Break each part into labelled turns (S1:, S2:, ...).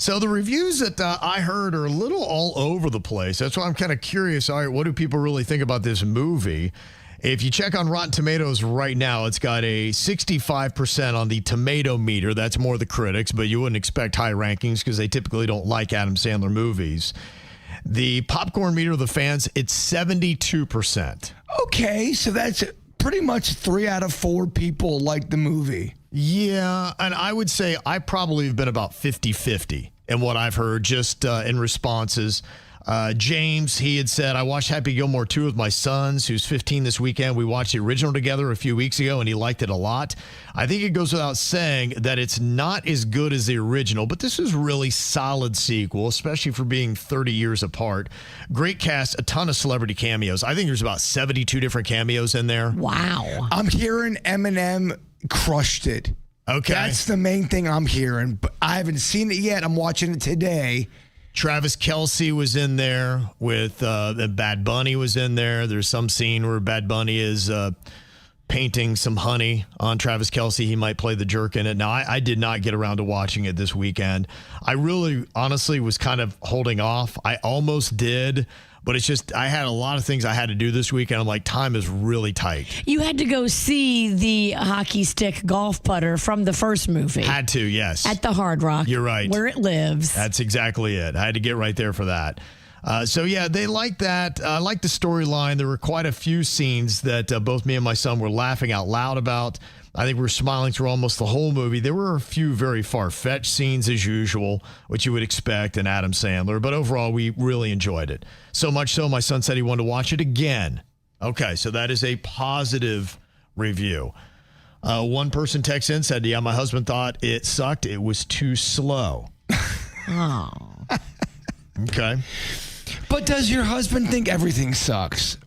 S1: So the reviews that I heard are a little all over the place. That's why I'm kind of curious. All right, what do people really think about this movie? If you check on Rotten Tomatoes right now, it's got a 65% on the tomato meter. That's more the critics, but you wouldn't expect high rankings because they typically don't like Adam Sandler movies. The popcorn meter of the fans, it's 72%.
S2: Okay, so that's pretty much 3 out of 4 people like the movie.
S1: Yeah, and I would say I probably have been about 50-50 in what I've heard just in responses. James, he had said, I watched Happy Gilmore 2 with my sons, who's 15 this weekend. We watched the original together a few weeks ago, and he liked it a lot. I think it goes without saying that it's not as good as the original, but this is really solid sequel, especially for being 30 years apart. Great cast, a ton of celebrity cameos. I think there's about 72 different cameos in there.
S2: Wow. I'm hearing Eminem crushed it.
S1: Okay.
S2: That's the main thing I'm hearing, but I haven't seen it yet. I'm watching it today.
S1: Travis Kelce was in there with Bad Bunny was in there. There's some scene where Bad Bunny is painting some honey on Travis Kelce. He might play the jerk in it. Now, I did not get around to watching it this weekend. I really, honestly, was kind of holding off. I almost did, but it's just I had a lot of things I had to do this week, and I'm like, time is really tight.
S3: You had to go see the hockey stick golf putter from the first movie.
S1: Had to, yes.
S3: At the Hard Rock.
S1: You're right.
S3: Where it lives.
S1: That's exactly it. I had to get right there for that. So, yeah, they liked that. I liked the storyline. There were quite a few scenes that both me and my son were laughing out loud about. I think we were smiling through almost the whole movie. There were a few very far-fetched scenes, as usual, which you would expect in Adam Sandler. But overall, we really enjoyed it. So much so, my son said he wanted to watch it again. Okay, so that is a positive review. One person texted in, said, yeah, my husband thought it sucked. It was too slow.
S3: Oh.
S1: Okay.
S2: But does your husband think everything sucks?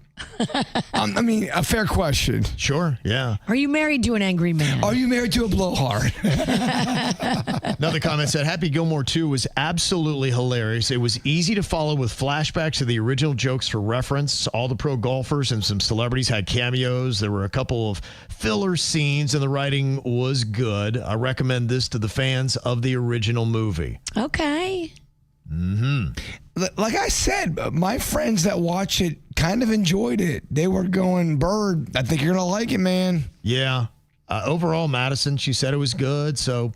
S2: I mean, a fair question.
S1: Sure, yeah.
S3: Are you married to an angry man?
S2: Are you married to a blowhard?
S1: Another comment said, Happy Gilmore 2 was absolutely hilarious. It was easy to follow with flashbacks to the original jokes for reference. All the pro golfers and some celebrities had cameos. There were a couple of filler scenes, and the writing was good. I recommend this to the fans of the original movie.
S3: Okay.
S1: Mm-hmm.
S2: Like I said, my friends that watch it kind of enjoyed it. They were going, Bird, I think you're going to like it, man.
S1: Yeah. Overall, Madison, she said it was good. So,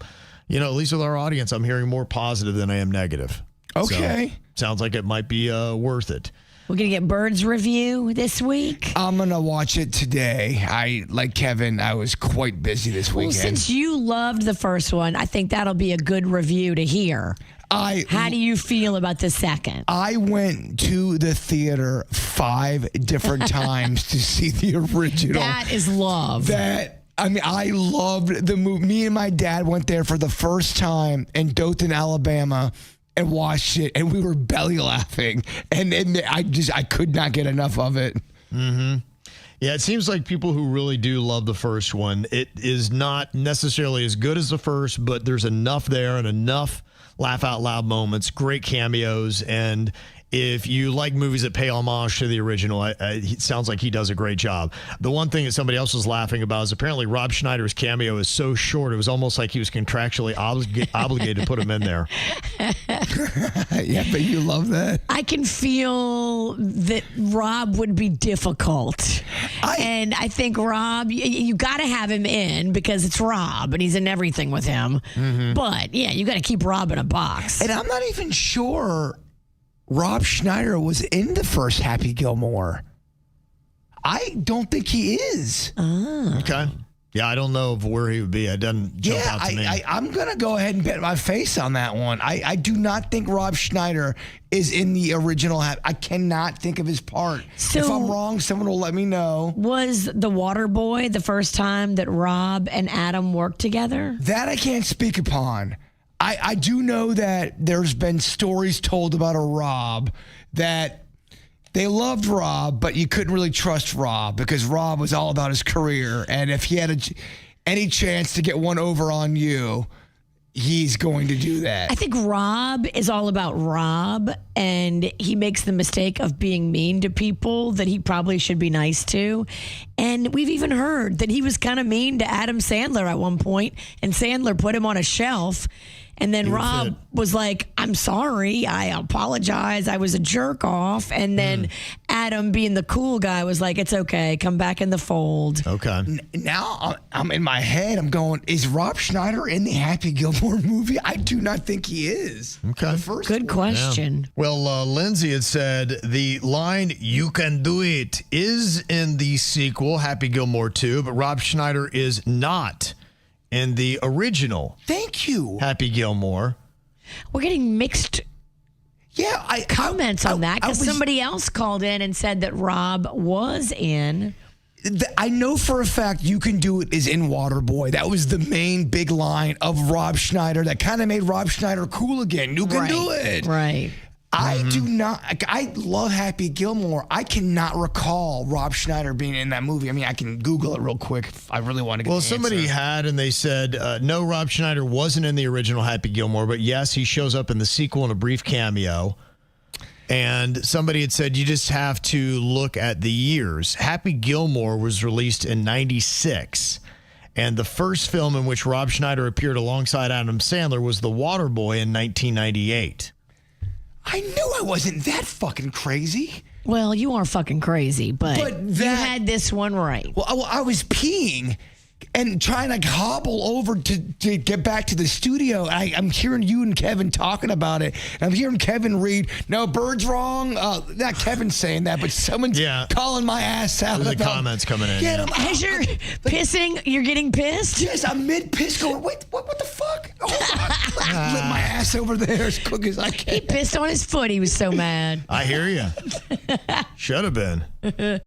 S1: at least with our audience, I'm hearing more positive than I am negative.
S2: Okay.
S1: So, sounds like it might be worth it.
S3: We're going to get Bird's review this week.
S2: I'm going to watch it today. Like Kevin, I was quite busy this weekend.
S3: Well, since you loved the first one, I think that'll be a good review to hear. How do you feel about the second?
S2: I went to the theater 5 different times to see the original.
S3: That is love.
S2: I loved the movie. Me and my dad went there for the first time in Dothan, Alabama, and watched it, and we were belly laughing, and I could not get enough of it.
S1: Mm-hmm. Yeah, it seems like people who really do love the first one, it is not necessarily as good as the first, but there's enough there and enough laugh out loud moments, great cameos, and if you like movies that pay homage to the original, it sounds like he does a great job. The one thing that somebody else was laughing about is apparently Rob Schneider's cameo is so short, it was almost like he was contractually obligated to put him in there.
S2: Yeah, but you love that.
S3: I can feel that Rob would be difficult. And I think Rob, you got to have him in because it's Rob and he's in everything with him. Mm-hmm. But, yeah, you got to keep Rob in a box.
S2: And I'm not even sure Rob Schneider was in the first Happy Gilmore. I don't think he is.
S3: Oh.
S1: Okay. Yeah, I don't know where he would be. It doesn't jump out to me.
S2: I'm going to go ahead and bet my face on that one. I do not think Rob Schneider is in the original. I cannot think of his part. So if I'm wrong, someone will let me know.
S3: Was The Waterboy the first time that Rob and Adam worked together?
S2: That I can't speak upon. I do know that there's been stories told about a Rob that they loved Rob, but you couldn't really trust Rob because Rob was all about his career. And if he had any chance to get one over on you, he's going to do that.
S3: I think Rob is all about Rob, and he makes the mistake of being mean to people that he probably should be nice to. And we've even heard that he was kind of mean to Adam Sandler at one point, and Sandler put him on a shelf. And then Rob was like, I'm sorry. I apologize. I was a jerk off. And then Adam, being the cool guy, was like, it's okay. Come back in the fold.
S1: Okay.
S2: Now I'm in my head. I'm going, is Rob Schneider in the Happy Gilmore movie? I do not think he is.
S1: Okay.
S2: The first
S3: Good
S2: one.
S3: question.
S1: Well, Lindsay had said the line, you can do it, is in the sequel, Happy Gilmore 2, but Rob Schneider is not in the original
S2: Thank you.
S1: Happy Gilmore.
S3: We're getting mixed comments on that because somebody else called in and said that Rob was in.
S2: I know for a fact You Can Do It is in Waterboy. That was the main big line of Rob Schneider that kind of made Rob Schneider cool again. You can do it.
S3: Right.
S2: I do not. I love Happy Gilmore. I cannot recall Rob Schneider being in that movie. I mean, I can Google it real quick if I really want to get.
S1: Well,
S2: the
S1: somebody
S2: answer.
S1: had, and they said no, Rob Schneider wasn't in the original Happy Gilmore, but yes, he shows up in the sequel in a brief cameo. And somebody had said you just have to look at the years. Happy Gilmore was released in '96. And the first film in which Rob Schneider appeared alongside Adam Sandler was The Waterboy in 1998.
S2: I knew I wasn't that fucking crazy.
S3: Well, you are fucking crazy, but you had this one right.
S2: Well, I was peeing and trying to hobble over to get back to the studio. I'm hearing you and Kevin talking about it. And I'm hearing Kevin read, no, Bird's wrong. Not Kevin saying that, but someone's calling my ass out.
S1: There's the comments coming in.
S2: Yeah,
S3: As you're pissing, you're getting pissed?
S2: Yes, I'm mid-piss going, wait, what the fuck? Oh, I lit my ass over there as quick as I can.
S3: He pissed on his foot. He was so mad.
S1: I hear you. Should have been.